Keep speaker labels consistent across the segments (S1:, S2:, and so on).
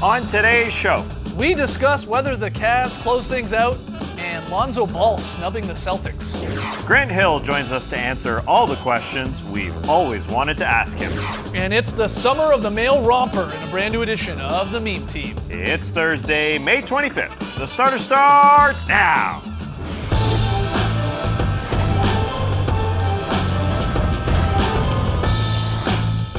S1: On today's show,
S2: we discuss whether the Cavs close things out and Lonzo Ball snubbing the Celtics.
S1: Grant Hill joins us to answer all the questions we've always wanted to ask him.
S2: And it's the summer of the male romper in a brand new edition of the Meme Team.
S1: It's Thursday, May 25th. The starter starts now.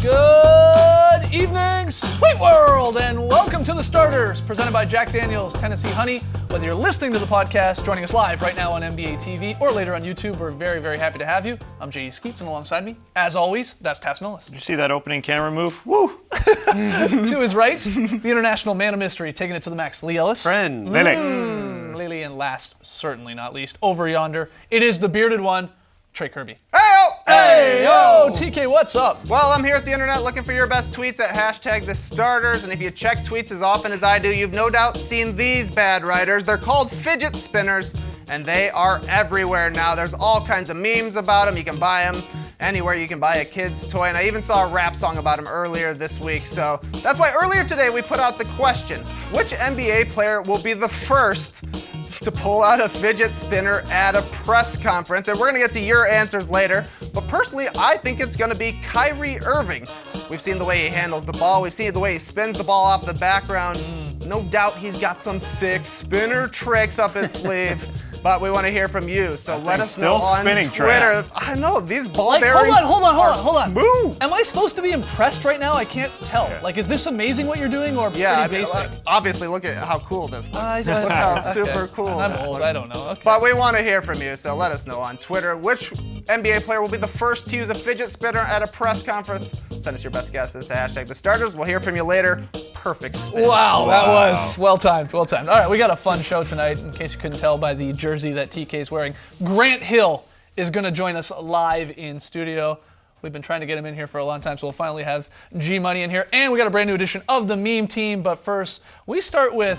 S2: Good evening, sweet world, and welcome to The Starters, presented by Jack Daniel's Tennessee Honey. Whether you're listening to the podcast, joining us live right now on NBA TV, or later on YouTube, we're very, very happy to have you. I'm J.E. Skeets, and alongside me, as always, that's Tass Millis.
S1: Did you see that opening camera move? Woo!
S2: To his right, the international man of mystery, taking it to the max, Lee Ellis.
S3: Friend.
S2: Lily, and last, certainly not least, over yonder, it is the bearded one, Trey Kirby.
S4: Hey-o!
S2: Hey, yo, TK, what's up?
S4: Well, I'm here at the internet looking for your best tweets at hashtag the starters, and if you check tweets as often as I do, you've no doubt seen these bad writers. They're called fidget spinners, and they are everywhere now. There's all kinds of memes about them. You can buy them anywhere you can buy a kid's toy, and I even saw a rap song about them earlier this week. So that's why earlier today we put out the question, which NBA player will be the first to pull out a fidget spinner at a press conference? And we're gonna get to your answers later, but personally, I think it's gonna be Kyrie Irving. We've seen the way he handles the ball. We've seen the way he spins the ball off the background. No doubt he's got some sick spinner tricks up his sleeve. But we want to hear from you, so let us know on
S1: spinning,
S4: Twitter.
S1: Trey.
S4: I know, these ball
S2: Like,
S4: bearings
S2: hold on.
S4: Boo!
S2: Am I supposed to be impressed right now? I can't tell.
S1: Yeah.
S2: Like, is this amazing what you're doing, or
S4: Yeah,
S2: pretty basic?
S4: obviously, look at how cool this looks. Look how super cool
S2: I'm
S4: this
S2: old,
S4: looks.
S2: I don't know. Okay.
S4: But we want to hear from you, so let us know on Twitter which NBA player will be the first to use a fidget spinner at a press conference. Send us your best guesses to hashtag the starters. We'll hear from you later. Perfect spin.
S2: Wow, that was well timed. All right, we got a fun show tonight. In case you couldn't tell by the jersey that TK's wearing, Grant Hill is going to join us live in studio. We've been trying to get him in here for a long time, so we'll finally have G Money in here. And we got a brand new edition of the Meme Team. But first, we start with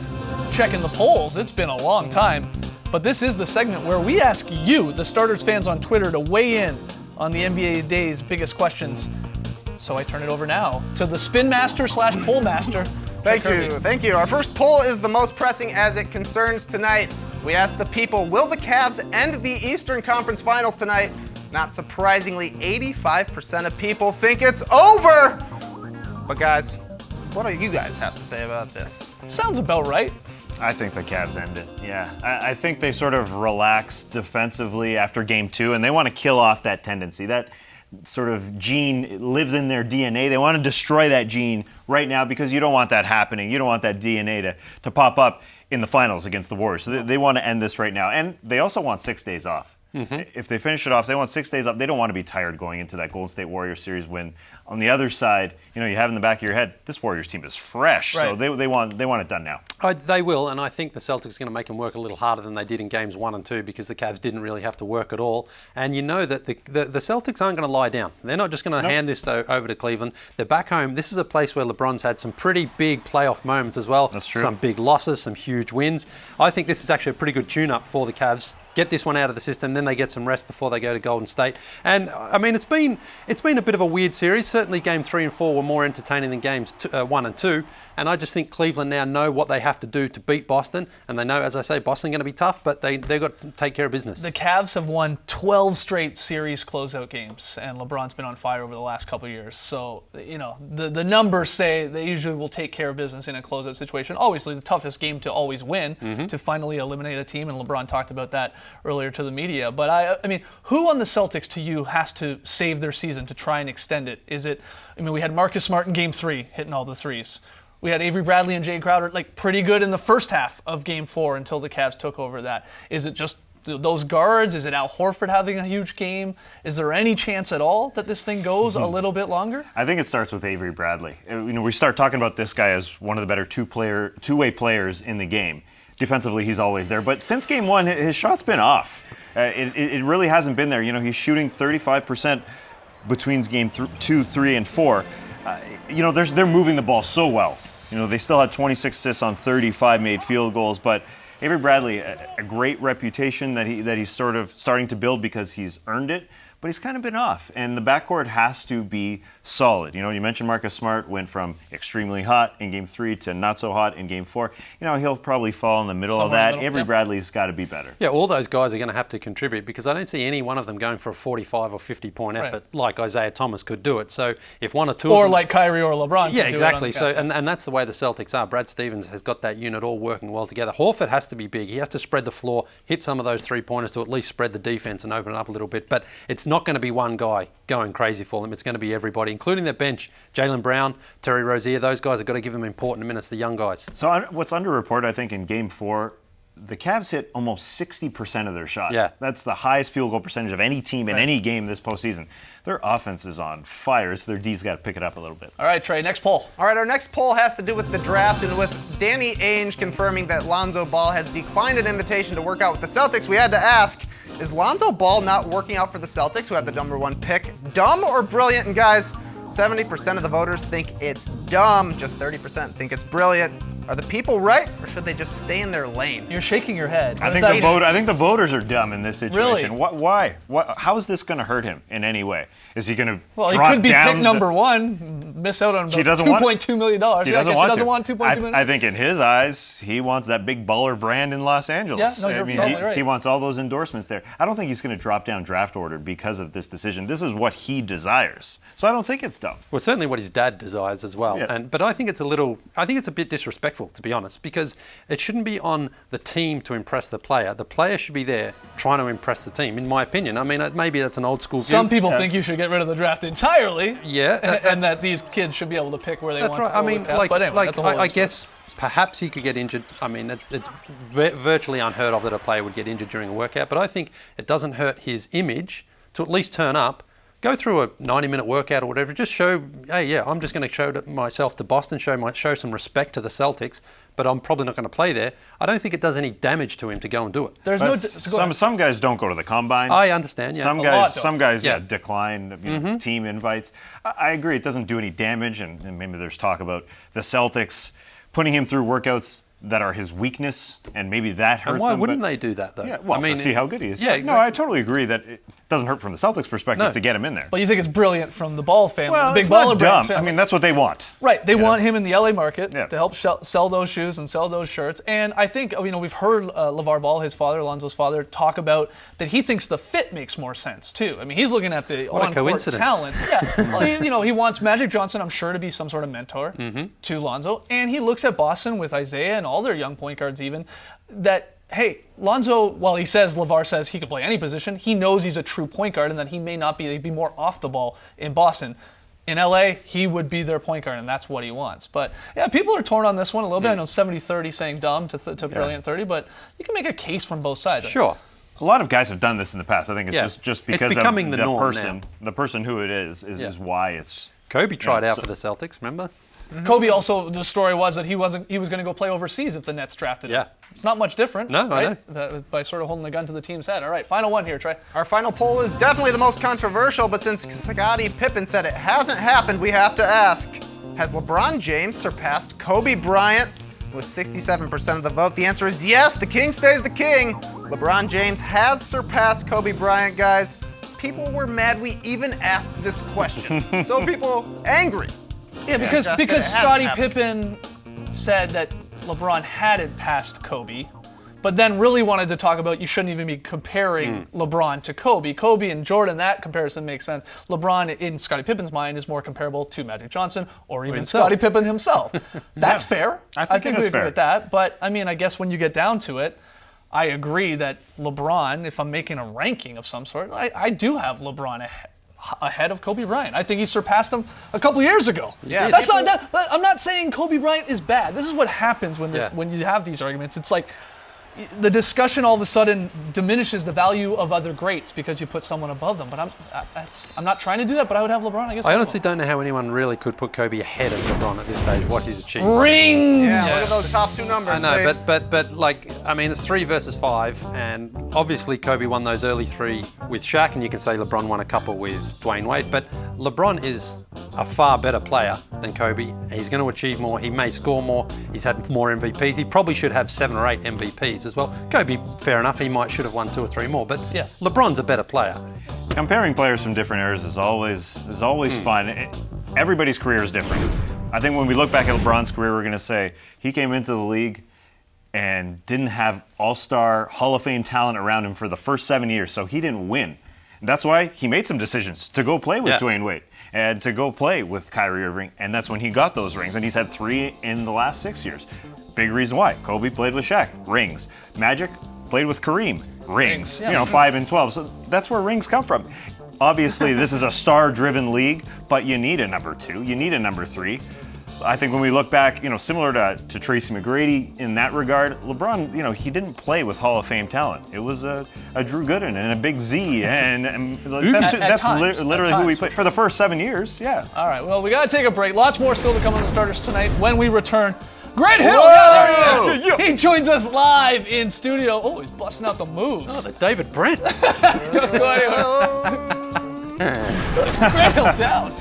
S2: checking the polls. It's been a long time, but this is the segment where we ask you, the Starters fans on Twitter, to weigh in on the NBA day's biggest questions. So I turn it over now to the spin master / poll master.
S4: Thank you. Our first poll is the most pressing as it concerns tonight. We asked the people, will the Cavs end the Eastern Conference Finals tonight? Not surprisingly, 85% of people think it's over. But guys, what do you guys have to say about this?
S2: Sounds about right.
S1: I think the Cavs end it, yeah. I think they sort of relaxed defensively after Game 2, and they want to kill off that tendency. That sort of gene lives in their DNA. They want to destroy that gene right now because you don't want that happening. You don't want that DNA to pop up in the finals against the Warriors. So they want to end this right now. And they also want 6 days off. If they finish it off, they want 6 days off. They don't want to be tired going into that Golden State Warriors series when, on the other side, you have in the back of your head, this Warriors team is fresh.
S2: Right.
S1: So they want it done now.
S3: They will, and I think the Celtics are going to make them work a little harder than they did in games 1 and 2 because the Cavs didn't really have to work at all. And you know that the Celtics aren't going to lie down. They're not just going to hand this over to Cleveland. They're back home. This is a place where LeBron's had some pretty big playoff moments as well.
S1: That's true.
S3: Some big losses, some huge wins. I think this is actually a pretty good tune-up for the Cavs. Get this one out of the system, then they get some rest before they go to Golden State. And I mean, it's been a bit of a weird series. Certainly, Game 3 and 4 were more entertaining than Games 1 and 2. And I just think Cleveland now know what they have to do to beat Boston, and they know, as I say, Boston's going to be tough, but they've got to take care of business.
S2: The Cavs have won 12 straight series closeout games, and LeBron's been on fire over the last couple of years. So, the numbers say they usually will take care of business in a closeout situation. Obviously, the toughest game to always win, to finally eliminate a team, and LeBron talked about that earlier to the media. But I mean, who on the Celtics to you has to save their season to try and extend it? We had Marcus Smart in Game 3 hitting all the threes. We had Avery Bradley and Jay Crowder pretty good in the first half of Game 4 until the Cavs took over that. Is it just those guards? Is it Al Horford having a huge game? Is there any chance at all that this thing goes a little bit longer?
S1: I think it starts with Avery Bradley. We start talking about this guy as one of the better two-way players in the game. Defensively, he's always there. But since Game 1, his shot's been off. It really hasn't been there. He's shooting 35% between Game 2, 3, and 4. They're moving the ball so well. They still had 26 assists on 35 made field goals, but Avery Bradley, a great reputation that he's sort of starting to build because he's earned it, but he's kind of been off. And the backcourt has to be solid. You know, you mentioned Marcus Smart went from extremely hot in Game 3 to not so hot in Game 4. You know, he'll probably fall in the middle of
S2: Somewhere in
S1: that.
S2: the middle,
S1: Avery
S2: yeah.
S1: Bradley's got to be better.
S3: Yeah, all those guys are going to have to contribute because I don't see any one of them going for a 45 or 50 point effort like Isaiah Thomas could do it. So if one or two
S2: Or
S3: of them,
S2: like Kyrie or LeBron. could
S3: yeah,
S2: do it
S3: exactly.
S2: on
S3: So
S2: the
S3: and that's the way the Celtics are. Brad Stevens has got that unit all working well together. Horford has to be big. He has to spread the floor, hit some of those 3-pointers to at least spread the defense and open it up a little bit. But it's not going to be one guy going crazy for them. It's going to be everybody, including their bench. Jaylen Brown, Terry Rozier, those guys have got to give them important minutes, the young guys.
S1: So what's underreported, I think, in Game 4, the Cavs hit almost 60% of their shots.
S3: Yeah.
S1: That's the highest field goal percentage of any team in any game this postseason. Their offense is on fire, so their D's got to pick it up a little bit.
S2: All right, Trey, next poll.
S4: All right, our next poll has to do with the draft, and with Danny Ainge confirming that Lonzo Ball has declined an invitation to work out with the Celtics, we had to ask, is Lonzo Ball not working out for the Celtics, who have the #1 pick, dumb or brilliant? And guys, 70% of the voters think it's dumb, just 30% think it's brilliant. Are the people right, or should they just stay in their lane?
S2: You're shaking your head.
S1: I
S2: What
S1: think
S2: does
S1: the
S2: that mean?
S1: I think the voters are dumb in this situation.
S2: Really?
S1: Why? How is this going to hurt him in any way? Is he going to
S2: Well, he
S1: drop
S2: could be
S1: down
S2: pick number one, miss out on
S1: He doesn't want
S2: $2.2 million.
S1: He
S2: Yeah, I
S1: doesn't
S2: guess
S1: want
S2: he doesn't
S1: to.
S2: want $2.2 million.
S1: I think in his eyes, he wants that big baller brand in Los Angeles.
S2: Yeah, no, you're
S1: I mean,
S2: probably right.
S1: he wants all those endorsements there. I don't think he's going to drop down draft order because of this decision. This is what he desires. So I don't think it's dumb.
S3: Well, certainly what his dad desires as well.
S1: Yeah.
S3: But I think it's a bit disrespectful, to be honest, because it shouldn't be on the team to impress the player. The player should be there trying to impress the team, in my opinion. I mean, maybe that's an old school view.
S2: Some people think you should get rid of the draft entirely.
S3: Yeah,
S2: and that these kids should be able to pick where they
S3: That's
S2: want
S3: right.
S2: to
S3: I
S2: go
S3: mean,
S2: with Cavs. But anyway, that's a whole
S3: I
S2: other story.
S3: guess perhaps he could get injured. I mean, it's virtually unheard of that a player would get injured during a workout, but I think it doesn't hurt his image to at least turn up, go through a 90-minute workout or whatever, just show, hey, yeah, I'm just going to show myself to Boston, show some respect to the Celtics, but I'm probably not going to play there. I don't think it does any damage to him to go and do it.
S2: There's
S1: But
S2: no. So go ahead.
S1: some guys don't go to the combine.
S3: I understand, yeah.
S1: Some
S2: A
S1: guys,
S2: lot don't.
S1: some guys,
S3: Yeah.
S1: decline team invites. I agree. It doesn't do any damage, and maybe there's talk about the Celtics putting him through workouts that are his weakness, and maybe that hurts
S3: And why
S1: him.
S3: wouldn't
S1: but-
S3: they do that, though?
S1: Yeah, well,
S3: I mean,
S1: to see how good he is.
S3: Yeah,
S1: No,
S3: exactly.
S1: I totally agree that it doesn't hurt from the Celtics' perspective
S3: No.
S1: to get him in there.
S2: But you think it's brilliant from the Ball family,
S1: Well,
S2: the big
S1: it's
S2: baller
S1: not
S2: brands
S1: dumb. I
S2: family.
S1: mean, that's what they want.
S2: Right, they
S1: You
S2: want
S1: know?
S2: him in the LA market
S1: Yeah.
S2: to help sell those shoes and sell those shirts. And I think we've heard LeVar Ball, his father, Alonzo's father, talk about that he thinks the fit makes more sense too. I mean, he's looking at the
S3: What a
S2: on-court
S3: coincidence.
S2: talent. Yeah, well, he wants Magic Johnson, I'm sure, to be some sort of mentor to Lonzo, and he looks at Boston with Isaiah and all their young point guards even that. Hey, Lonzo, while he says, LeVar says he could play any position, he knows he's a true point guard and that he may not be more off the ball in Boston. In LA, he would be their point guard, and that's what he wants. But yeah, people are torn on this one a little bit. I know 70-30 saying dumb to brilliant 30, but you can make a case from both sides.
S3: Sure.
S1: A lot of guys have done this in the past. I think it's
S3: Yeah.
S1: just
S3: It's
S1: because
S3: becoming
S1: of
S3: the
S1: the
S3: norm
S1: person,
S3: now.
S1: the person who it is
S3: Yeah.
S1: why it's.
S3: Kobe tried
S1: Yeah,
S3: out
S1: so-
S3: for the Celtics, remember?
S2: Kobe also, the story was that he was going to go play overseas if the Nets drafted him.
S3: Yeah.
S2: It's not much different,
S3: No, I
S2: right? By sort of holding the gun to the team's head. All right, final one here, Trey.
S4: Our final poll is definitely the most controversial, but since Scottie Pippen said it hasn't happened, we have to ask, has LeBron James surpassed Kobe Bryant? With 67% of the vote, the answer is yes, the king stays the king. LeBron James has surpassed Kobe Bryant, guys. People were mad we even asked this question. So people angry.
S2: Yeah, because
S4: just that it hasn't
S2: Scottie
S4: happened.
S2: Pippen said that LeBron hadn't passed Kobe, but then really wanted to talk about you shouldn't even be comparing LeBron to Kobe. Kobe and Jordan, that comparison makes sense. LeBron, in Scottie Pippen's mind, is more comparable to Magic Johnson or even
S3: himself.
S2: Scottie Pippen himself. That's fair.
S1: I think it
S2: we
S1: is
S2: agree
S1: fair.
S2: with that. But I mean, I guess when you get down to it, I agree that LeBron, if I'm making a ranking of some sort, I do have LeBron ahead of Kobe Bryant. I think he surpassed him a couple years ago.
S4: Yeah,
S2: That's
S4: people-
S2: not that. But I'm not saying Kobe Bryant is bad. This is what happens when
S3: Yeah.
S2: when you have these arguments. It's like the discussion all of a sudden diminishes the value of other greats because you put someone above them. But I'm not trying to do that. But I would have LeBron. I guess.
S3: I honestly don't know how anyone really could put Kobe ahead of LeBron at this stage, what he's achieved.
S2: Rings.
S4: Yeah, look at those top two numbers.
S3: I know,
S4: They-
S3: but like, I mean, it's 3 versus 5, and obviously Kobe won those early 3 with Shaq, and you can say LeBron won a couple with Dwayne Wade, but LeBron is a far better player than Kobe. He's going to achieve more. He may score more. He's had more MVPs. He probably should have 7 or 8 MVPs as well. Kobe, fair enough, he should have won 2 or 3 more, but
S2: Yeah.
S3: LeBron's a better player.
S1: Comparing players from different eras is always fun. everybody's career is different. I think when we look back at LeBron's career, we're going to say he came into the league and didn't have all-star Hall of Fame talent around him for the first 7 years, so he didn't win. That's why he made some decisions to go play with Dwayne Wade and to go play with Kyrie Irving, and that's when he got those rings, and he's had 3 in the last 6 years. Big reason why. Kobe played with Shaq, rings. Magic played with Kareem, rings.
S2: Yeah.
S1: 5 and 12. So that's where rings come from. Obviously, this is a star-driven league, but you need a number 2. You need a number 3. I think when we look back, similar to Tracy McGrady in that regard, LeBron, he didn't play with Hall of Fame talent. It was a Drew Gooden and a Big Z, and that's
S2: times,
S1: literally who we played for the first 7 years. Yeah.
S2: All right, well, we got to take a break. Lots more still to come on the starters tonight when we return. Grant Hill, yeah, there he is. He joins us live in studio. Oh, he's busting out the moves.
S3: Oh, the David Brent.
S2: Don't go anywhere. Grant Hill down.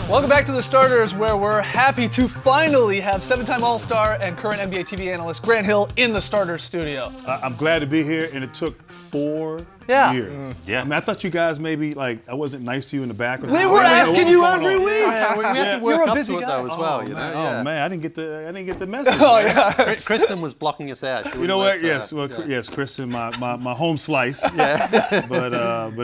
S2: Welcome back to the starters, where we're happy to finally have 7-time All-Star and current NBA TV analyst Grant Hill in the starters studio.
S5: I'm glad to be here, and it took 4
S2: Yeah.
S5: years.
S1: Yeah.
S5: I mean, I thought you guys maybe I wasn't nice to you in the back or something.
S2: We were asking you every
S5: on?
S2: week.
S3: We have to
S2: You're
S3: work
S2: a
S3: up
S2: busy
S3: to it
S2: guy.
S3: though as well. You know?
S5: Oh man, I didn't get the message.
S2: Oh
S5: man.
S2: yeah.
S3: Kristen was blocking us out. She
S5: You know
S3: wouldn't
S5: what?
S3: let,
S5: Yes, yes, Kristen, my home slice. Yeah. But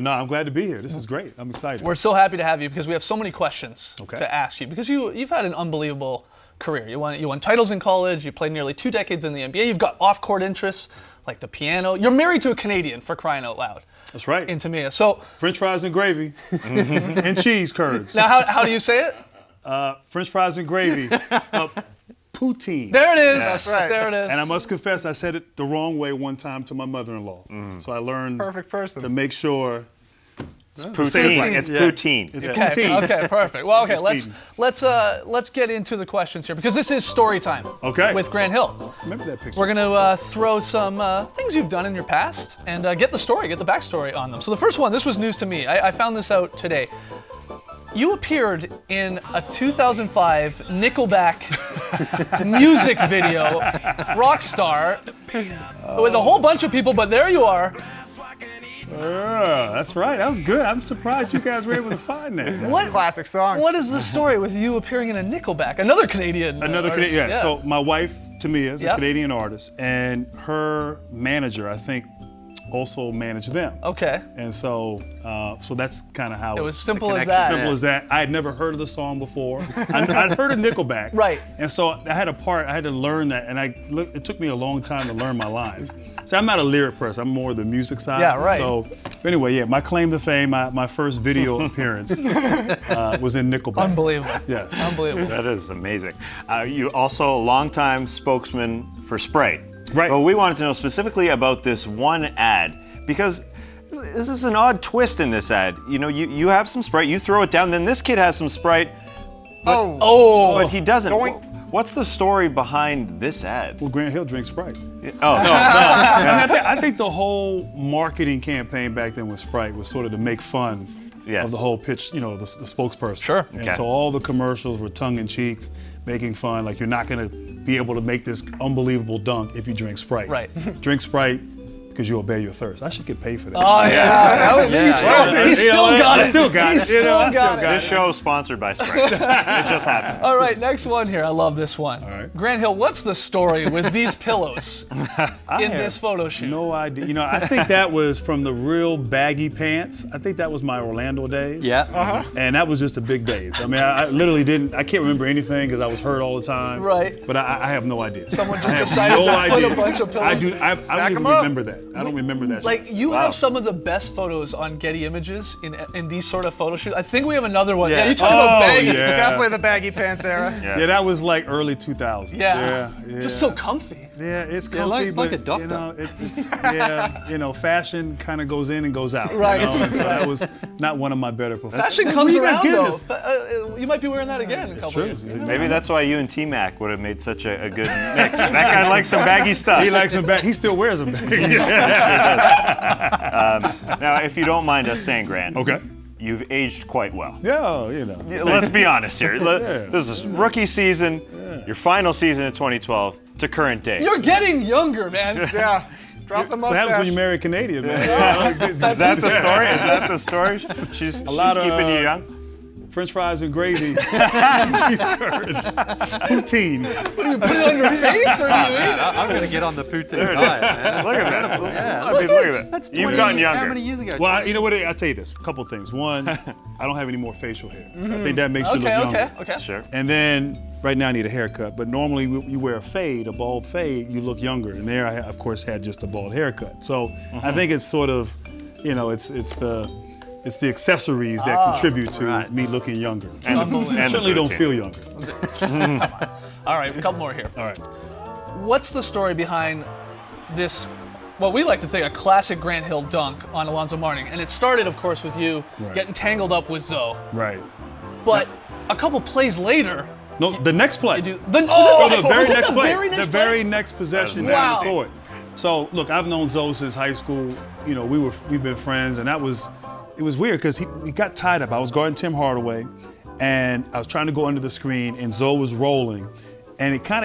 S5: no, I'm glad to be here. This is great. I'm excited.
S2: We're so happy to have you because we have so many questions
S5: Okay.
S2: to ask you, because you've had an unbelievable career. You won titles in college. You played nearly 2 decades in the NBA. You've got off-court interests like the piano. You're married to a Canadian, for crying out loud.
S5: That's right.
S2: In Tamia. So
S5: French fries and gravy, and cheese curds.
S2: now, how do you say it?
S5: French fries and gravy, poutine.
S2: There it is.
S4: That's right.
S2: There it is.
S5: And I must confess, I said it the wrong way one time to my mother-in-law. So I learned
S4: Perfect person.
S5: to make sure.
S1: Poutine. It's poutine.
S5: It's
S2: Okay,
S5: poutine.
S2: okay, perfect. Well, okay,
S5: It's
S2: let's get into the questions here, because this is story time.
S5: Okay.
S2: With Grant Hill.
S5: Remember that picture?
S2: We're gonna throw some things you've done in your past and get the backstory on them. So the first one, this was news to me. I found this out today. You appeared in a 2005 Nickelback music video, Rockstar, with a whole bunch of people, but there you are.
S5: That's right. That was good. I'm surprised you guys were able to find that.
S2: What
S4: Classic song.
S2: What is the story with you appearing in a Nickelback? Another Canadian.
S5: Another
S2: artist.
S5: Canadian. Yeah. So my wife, Tamia, is a
S2: Yep.
S5: Canadian artist, and her manager, I think, also managed them.
S2: Okay.
S5: And so that's kind of how
S2: It was simple as
S5: connected.
S2: that.
S5: Simple as that. I had never heard of the song before. I'd heard of Nickelback.
S2: Right.
S5: And so I had to learn that, and it took me a long time to learn my lines. So I'm not a lyric person. I'm more the music side.
S2: Yeah, right.
S5: So anyway, yeah, my claim to fame, my first video appearance was in Nickelback.
S2: Unbelievable.
S5: Yes.
S2: Unbelievable.
S1: That is amazing. You also a longtime spokesman for Sprite.
S5: Right.
S1: But we wanted to know specifically about this one ad, because this is an odd twist in this ad. You have some Sprite, you throw it down, then this kid has some Sprite, but he doesn't.
S4: Going-
S1: What's the story behind this ad?
S5: Well, Grant Hill drinks Sprite.
S1: Oh,
S5: I think the whole marketing campaign back then with Sprite was sort of to make fun
S1: Yes.
S5: of the whole pitch, the spokesperson.
S2: Sure.
S5: And
S1: Okay.
S5: so all the commercials were tongue-in-cheek, making fun, like you're not going to be able to make this unbelievable dunk if you drink Sprite.
S2: Right.
S5: Drink Sprite because you obey your thirst. I should get paid for that.
S2: Oh yeah. He still got it.
S5: I still got
S2: He
S5: it.
S2: still
S5: I
S2: got it.
S1: this show is sponsored by Sprite. It just happened.
S2: All right, next one here. I love this one.
S5: All right.
S2: Grant Hill, what's the story with these pillows
S5: I
S2: in
S5: have
S2: this photo shoot?
S5: No idea. I think that was from the real baggy pants. I think that was my Orlando days.
S3: Yeah.
S5: And that was just the big days. I mean, I literally I can't remember anything because I was hurt all the time.
S2: Right.
S5: But I have no idea.
S2: Someone just
S5: I have
S2: decided
S5: no
S2: to put
S5: idea.
S2: a bunch of pillows.
S5: I don't even
S4: 'em up.
S5: remember that. I don't remember that.
S2: Like, you
S1: Wow.
S2: have some of the best photos on Getty Images in these sort of photo shoots. I think we have another one. Yeah,
S3: Yeah.
S2: you talk about baggy.
S5: yeah.
S4: Definitely the baggy pants era.
S5: Yeah, that was like early 2000s.
S2: Yeah.
S5: Yeah.
S2: Just so comfy.
S5: Yeah, it's
S3: Yeah,
S5: comfy,
S3: it's like
S5: but
S3: a doctor.
S5: it's fashion kind of goes in and goes out.
S2: Right.
S5: And so that was not one of my better performances.
S2: Fashion
S5: Where
S2: comes
S5: you guys
S2: around
S5: getting
S2: though.
S5: this?
S2: You might be wearing that again in a
S5: It's
S2: couple
S5: true.
S2: years.
S1: Maybe that's why you and T-Mac would have made such a good mix. That guy likes some baggy stuff.
S5: He likes them back. He still wears them back.
S1: Now, if you don't mind us saying, Grant,
S5: Okay.
S1: you've aged quite well.
S5: Yeah,
S1: Let's be honest here. This is rookie season, your final season in 2012 to current day.
S2: You're getting younger, man.
S4: Yeah. Drop the
S5: What happens when
S4: mustache.
S5: you marry a Canadian, man?
S1: Is that the story? Is that the story? She's
S5: lot of,
S1: keeping you young.
S5: French fries and gravy, cheese curds, poutine.
S2: Put it on your face, or do you eat it?
S3: I'm going to get on the poutine diet, man.
S1: Look at that.
S3: Yeah,
S1: I mean, look at that.
S3: That's
S1: You've
S3: 20
S1: gotten younger.
S3: How many years ago?
S5: Well, you know what? I'll tell you this. A couple things. One, I don't have any more facial hair. So I think that makes you look younger.
S2: Okay.
S1: Sure.
S5: And then right now I need a haircut. But normally you wear a fade, a bald fade, you look younger. And there I, of course, had just a bald haircut. So I think it's sort of, it's the accessories that contribute to me looking younger.
S1: And
S2: Unbelievable.
S1: and
S5: Certainly don't
S1: protein.
S5: feel younger.
S2: All right, a couple more here.
S5: All right.
S2: What's the story behind this, what we like to think, a classic Grant Hill dunk on Alonzo Mourning? And it started, of course, with you
S5: Right.
S2: getting tangled up with Zoe.
S5: Right.
S2: But a couple plays later,
S5: No, the next play.
S2: you do.
S5: Oh, the very
S2: was it
S5: next
S2: the
S5: play.
S2: Very next
S5: The
S2: play?
S5: very next possession
S1: That was
S5: that
S2: nasty.
S5: he scored. So look, I've known Zoe since high school. You know, we've been friends, and it was weird because he got tied up. I was guarding Tim Hardaway, and I was trying to go under the screen, and Zoe was rolling, and he kind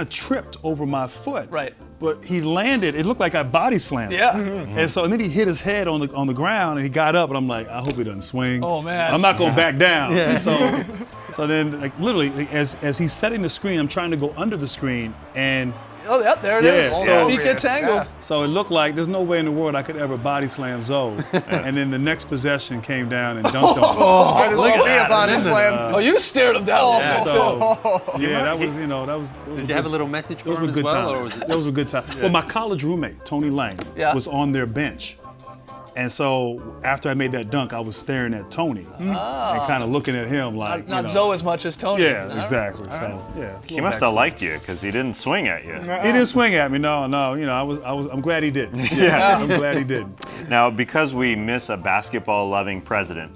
S5: of tripped over my foot.
S2: Right.
S5: But he landed. It looked like I body slammed him.
S2: Yeah.
S5: And then he hit his head on the ground, and he got up, and I'm like, I hope he doesn't swing.
S2: Oh, man.
S5: I'm not gonna back down. And so then, like literally, as he's setting the screen, I'm trying to go under the screen, and
S2: Oh, yeah, there it
S5: Yeah,
S2: is.
S5: so-
S2: Feet get tangled.
S4: Yeah.
S5: so it looked like there's no way in the world I could ever body slam Zoe. And then the next possession came down and dunked on him.
S4: Might as well be a body slam.
S2: Oh, you stared him down.
S5: So yeah, that was those
S3: Did you have a little message for
S5: those
S3: him
S5: were
S3: as
S5: good
S3: well, or
S5: times.
S3: was it?
S5: Those were good times. Well, my college roommate Tony Lang
S2: Yeah.
S5: was on their bench, and so after I made that dunk, I was staring at Tony and kind of looking at him like
S2: Not
S5: you know,
S2: Zoe as much as Tony.
S5: Yeah,
S2: All right.
S5: exactly. So yeah,
S1: He must have liked you because he didn't swing at you.
S5: He didn't swing at me. No. You know, I'm glad he didn't. Yeah, I'm glad he didn't.
S1: Now, because we miss a basketball-loving president,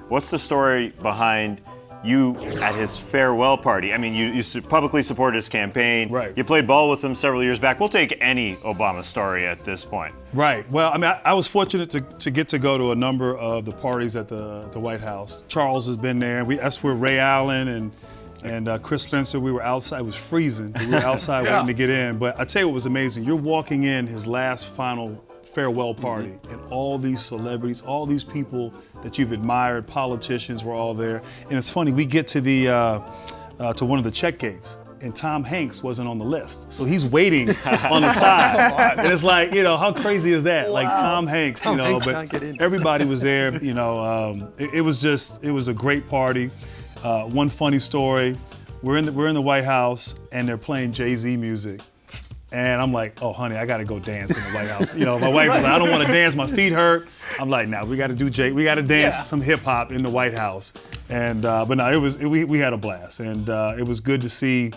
S1: what's the story behind you at his farewell party? I mean, you publicly supported his campaign.
S5: Right.
S1: You played ball with him several years back. We'll take any Obama story at this point.
S5: Right. Well, I mean, I was fortunate to get to go to a number of the parties at the White House. Charles has been there. That's where Ray Allen and Chris Spencer, we were outside. It was freezing. We were outside waiting to get in. But I tell you what was amazing. You're walking in his last final farewell party, and all these celebrities, all these people that you've admired, politicians were all there. And it's funny, we get to to one of the check gates, and Tom Hanks wasn't on the list. So he's waiting on the side. And it's like, you know, how crazy is that? Like Tom Hanks, you know,
S3: Hanks
S5: but
S3: can't get in.
S5: everybody was there, you know. It was a great party. One funny story, we're in the White House, and they're playing Jay-Z music. And I'm like, oh, honey, I got to go dance in the White House. You know, my wife was like, I don't want to dance. My feet hurt. I'm like, nah, we got to dance some hip hop in the White House. And but no, we had a blast, and it was good to see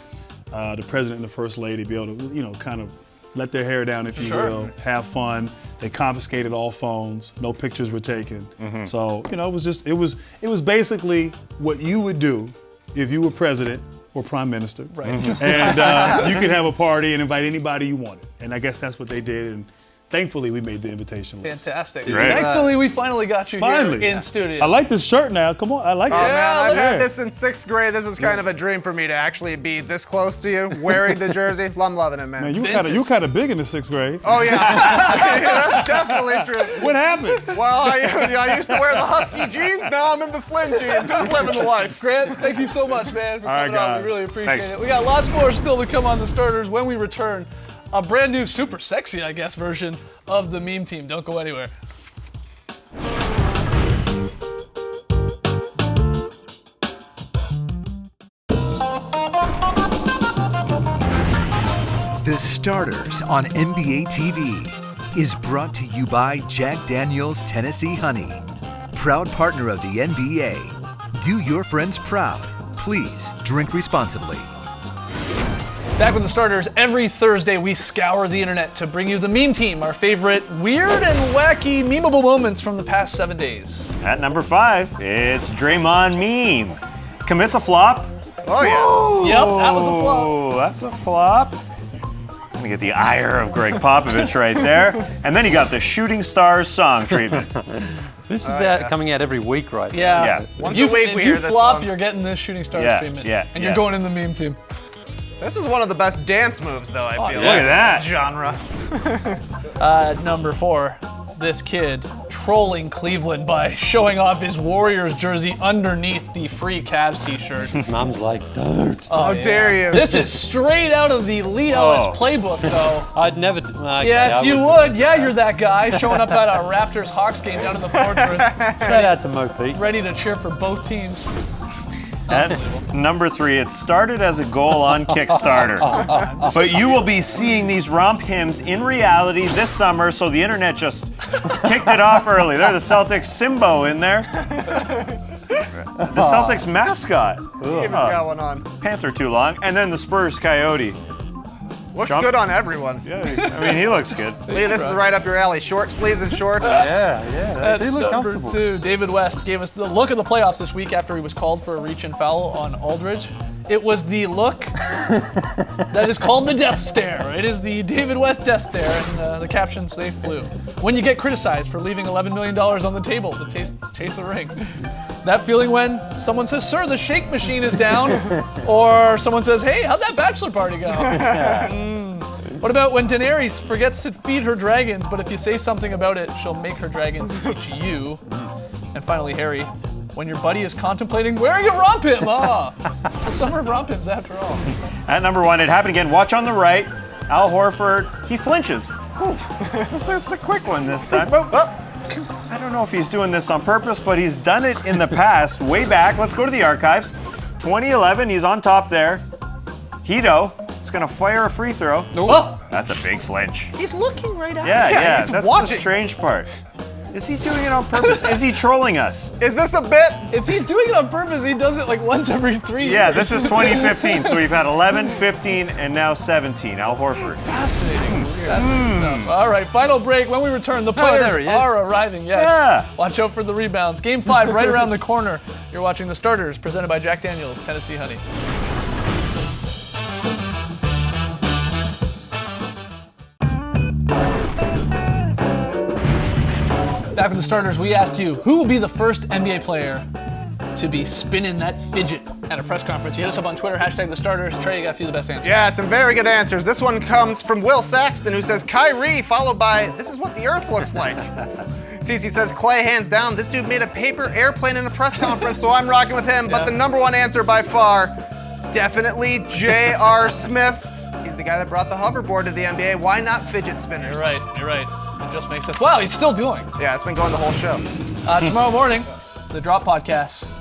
S5: the president and the first lady be able to, you know, kind of let their hair down, if you will, have fun. They confiscated all phones. No pictures were taken. So you know, it was basically what you would do if you were president or prime minister.
S2: Right.
S5: And you could have a party and invite anybody you wanted. And I guess that's what they did. And thankfully, we made the invitation list.
S2: Fantastic.
S1: Great.
S2: Thankfully, we finally got you
S5: Finally.
S2: here in studio.
S5: I like this shirt now. Come on, I like it.
S4: Oh man, I've
S5: Yeah.
S4: had this since 6th grade. This is kind of a dream for me to actually be this close to you, wearing the jersey. I'm loving it, man.
S5: Man, you were kind of big in the 6th grade.
S4: Oh yeah, yeah, that's definitely true.
S5: What happened?
S4: Well, I used to wear the husky jeans. Now I'm in the slim jeans. Who's living the life?
S2: Grant, thank you so much, man, for
S5: All right,
S2: coming on.
S5: guys.
S2: We really appreciate
S1: Thanks.
S2: it. We got lots more still to come on the starters when we return. A brand new, super sexy, I guess, version of the meme team. Don't go anywhere.
S6: The Starters on NBA TV is brought to you by Jack Daniel's Tennessee Honey, proud partner of the NBA. Do your friends proud. Please drink responsibly.
S2: Back with the starters, every Thursday we scour the internet to bring you the meme team, our favorite weird and wacky memeable moments from the past 7 days.
S1: At number 5, it's Draymond meme. Commits a flop.
S4: Oh yeah.
S2: Yep, that was a flop.
S1: Oh, that's a flop. I'm gonna get the ire of Greg Popovich right there. And then you got the Shooting Stars song treatment.
S3: This is coming out every week, right?
S2: Yeah.
S1: Yeah.
S4: Once
S2: If you,
S4: a week
S2: if
S4: we
S2: you
S4: hear this
S2: flop,
S4: song.
S2: you're getting this Shooting Stars
S1: Yeah,
S2: treatment.
S1: yeah,
S2: And
S1: yeah.
S2: you're going in the meme team.
S4: This is one of the best dance moves, though. I feel
S1: Look at that.
S4: Genre.
S2: Number 4, this kid trolling Cleveland by showing off his Warriors jersey underneath the free Cavs t-shirt.
S3: Mum's like, don't.
S4: How dare you?
S2: This is straight out of the Lee Ellis
S1: Oh.
S2: playbook, though.
S3: I'd never. Okay,
S2: Yes,
S3: I
S2: you would. Yeah, you're that guy showing up at a Raptors-Hawks game down in the Fortress,
S3: Shout out to Mo Pete.
S2: ready to cheer for both teams.
S1: At number 3, it started as a goal on Kickstarter. But you will be seeing these romp hymns in reality this summer, so the internet just kicked it off early. They're the Celtics Simbo in there. The Celtics mascot.
S4: Even got one on.
S1: Pants are too long. And then the Spurs Coyote.
S4: Looks
S1: Jump.
S4: good on everyone.
S1: Yeah, I mean, he looks good.
S4: Lee, this is right up your alley. Short sleeves and shorts.
S3: Yeah, they look
S2: Number
S3: comfortable.
S2: 2, David West gave us the look of the playoffs this week after he was called for a reach-in foul on Aldridge. It was the look that is called the death stare. It is the David West death stare, and the captions, they flew. When you get criticized for leaving $11 million on the table to chase a ring. That feeling when someone says, sir, the shake machine is down, or someone says, hey, how'd that bachelor party go? What about when Daenerys forgets to feed her dragons, but if you say something about it, she'll make her dragons eat you? And finally, Harry, when your buddy is contemplating wearing a romp him. It's the summer of romp hymns after all.
S1: At number 1, it happened again. Watch on the right. Al Horford, he flinches. Ooh, that's a quick one this time. I don't know if he's doing this on purpose, but he's done it in the past, way back. Let's go to the archives. 2011, he's on top there. Hito is going to fire a free throw.
S2: Oh,
S1: That's a big flinch.
S2: he's looking right at
S1: Yeah,
S4: he's
S1: that's
S4: watching.
S1: the strange part. Is he doing it on purpose? Is he trolling us?
S4: Is this a bit?
S2: If he's doing it on purpose, he does it like once every 3 years.
S1: Yeah, this is 2015, so we've had 11, 15, and now 17. Al Horford.
S2: Fascinating. Fascinating stuff. All right, final break. When we return, the players
S3: there he is.
S2: are arriving. Yes.
S1: Yeah.
S2: Watch out for the rebounds. Game 5 right around the corner. You're watching The Starters, presented by Jack Daniels, Tennessee Honey. Back with The Starters, we asked you, who will be the first NBA player to be spinning that fidget at a press conference? Hit us up on Twitter, hashtag The Starters. Trey, you got a few of the best answers.
S4: Yeah, some very good answers. This one comes from Will Saxton, who says Kyrie, followed by, this is what the Earth looks like. Cece says Clay, hands down. This dude made a paper airplane in a press conference, so I'm rocking with him. But the number 1 answer by far, definitely J.R. Smith. He's the guy that brought the hoverboard to the NBA. Why not fidget spinners?
S2: You're right. You're right. It just makes sense. Wow, he's still doing.
S4: Yeah, it's been going the whole show.
S2: Tomorrow morning, the Drop Podcast.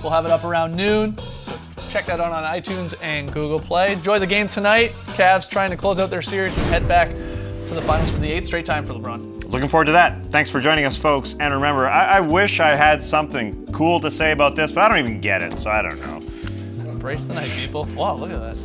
S2: We'll have it up around noon. So check that out on iTunes and Google Play. Enjoy the game tonight. Cavs trying to close out their series and head back to the finals for the 8th straight time for LeBron.
S1: Looking forward to that. Thanks for joining us, folks. And remember, I wish I had something cool to say about this, but I don't even get it, so I don't know.
S2: Embrace the night, people. Wow, look at that.